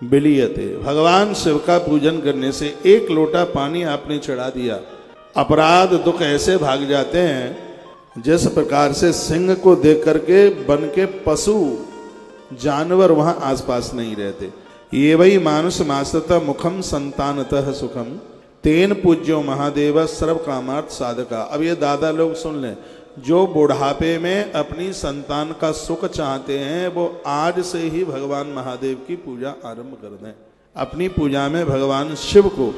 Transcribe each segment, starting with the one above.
बिलियते। भगवान शिव का पूजन करने से एक लोटा पानी आपने चढ़ा दिया, अपराध दुख ऐसे भाग जाते हैं जिस प्रकार से सिंह को देख करके बन के पशु जानवर वहां आसपास नहीं रहते। ये वही मानुष मास्तः मुखम संतानतः सुखम तेन पूज्यो महादेव सर्व कामार्थ साधका। अब ये दादा लोग सुन लें, जो बुढ़ापे में अपनी संतान का सुख चाहते हैं वो आज से ही भगवान महादेव की पूजा आरंभ कर दें। अपनी पूजा में भगवान शिव को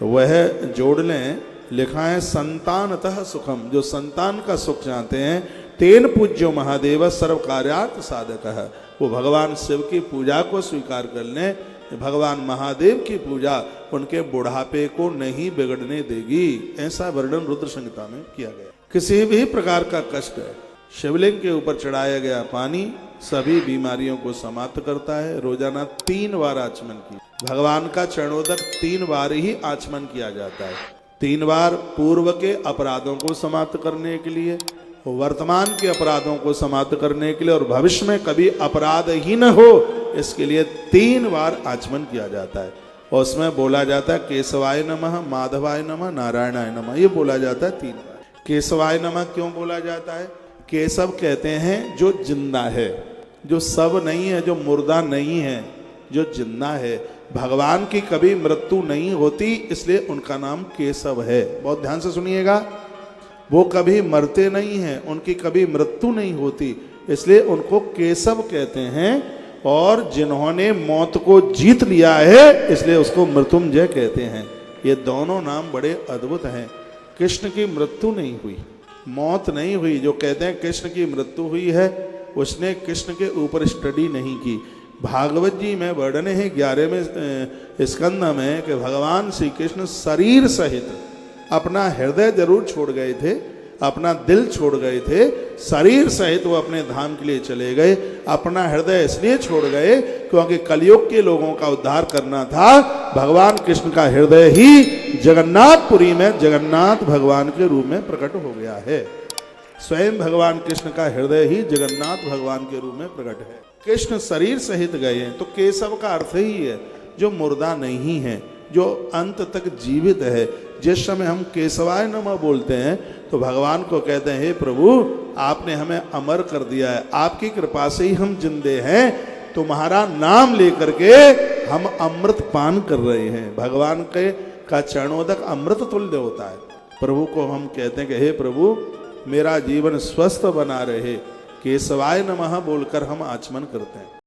वह जोड़ लें। लिखा है संतानतः सुखम, जो संतान का सुख चाहते हैं, तेन पूज्यो महादेव सर्व कार्यार्थ साधक है, वो भगवान शिव की पूजा को स्वीकार कर लें। भगवान महादेव की पूजा उनके बुढ़ापे को नहीं बिगड़ने देगी, ऐसा वर्णन रुद्र संहिता में किया गया। किसी भी प्रकार का कष्ट है, शिवलिंग के ऊपर चढ़ाया गया पानी सभी बीमारियों को समाप्त करता है। रोजाना 3 बार आचमन की, भगवान का चरणोदक 3 बार ही आचमन किया जाता है। 3 बार पूर्व के अपराधों को समाप्त करने के लिए, वर्तमान के अपराधों को समाप्त करने के लिए और भविष्य में कभी अपराध ही न हो इसके लिए 3 बार आचमन किया जाता है। और उसमें बोला जाता है केशवाय नमः, माधवाय नमः, नारायणाय नमः, ये बोला जाता है 3 बार। केशवाय नमः क्यों बोला जाता है? केशव कहते हैं जो जिंदा है, जो सब नहीं है, जो मुर्दा नहीं है, जो जिंदा है। भगवान की कभी मृत्यु नहीं होती, इसलिए उनका नाम केशव है। बहुत ध्यान से सुनिएगा, वो कभी मरते नहीं हैं, उनकी कभी मृत्यु नहीं होती, इसलिए उनको केशव कहते हैं। और जिन्होंने मौत को जीत लिया है इसलिए उसको मृत्युंजय कहते हैं। ये दोनों नाम बड़े अद्भुत हैं। कृष्ण की मृत्यु नहीं हुई, मौत नहीं हुई। जो कहते हैं कृष्ण की मृत्यु हुई है उसने कृष्ण के ऊपर स्टडी नहीं की। भागवत जी में वर्णन है 11वें स्कंद में कि भगवान श्री कृष्ण शरीर सहित अपना हृदय जरूर छोड़ गए थे, अपना दिल छोड़ गए थे, शरीर सहित वो अपने धाम के लिए चले गए। अपना हृदय इसलिए छोड़ गए क्योंकि कलयुग के लोगों का उद्धार करना था। भगवान कृष्ण का हृदय ही जगन्नाथपुरी में जगन्नाथ भगवान के रूप में प्रकट हो गया है। स्वयं भगवान कृष्ण का हृदय ही जगन्नाथ भगवान के रूप में प्रकट है। कृष्ण शरीर सहित गए हैं, तो केशव का अर्थ ही है जो मुर्दा नहीं है, जो अंत तक जीवित है। जिस समय हम केशवाय नमः बोलते हैं तो भगवान को कहते हैं, हे प्रभु आपने हमें अमर कर दिया है, आपकी कृपा से ही हम जिंदे हैं, तुम्हारा नाम लेकर के हम अमृत पान कर रहे हैं। भगवान के का चरणोदक अमृत तुल्य होता है। प्रभु को हम कहते हैं कि हे प्रभु मेरा जीवन स्वस्थ बना रहे, केशवाय नमः बोलकर हम आचमन करते हैं।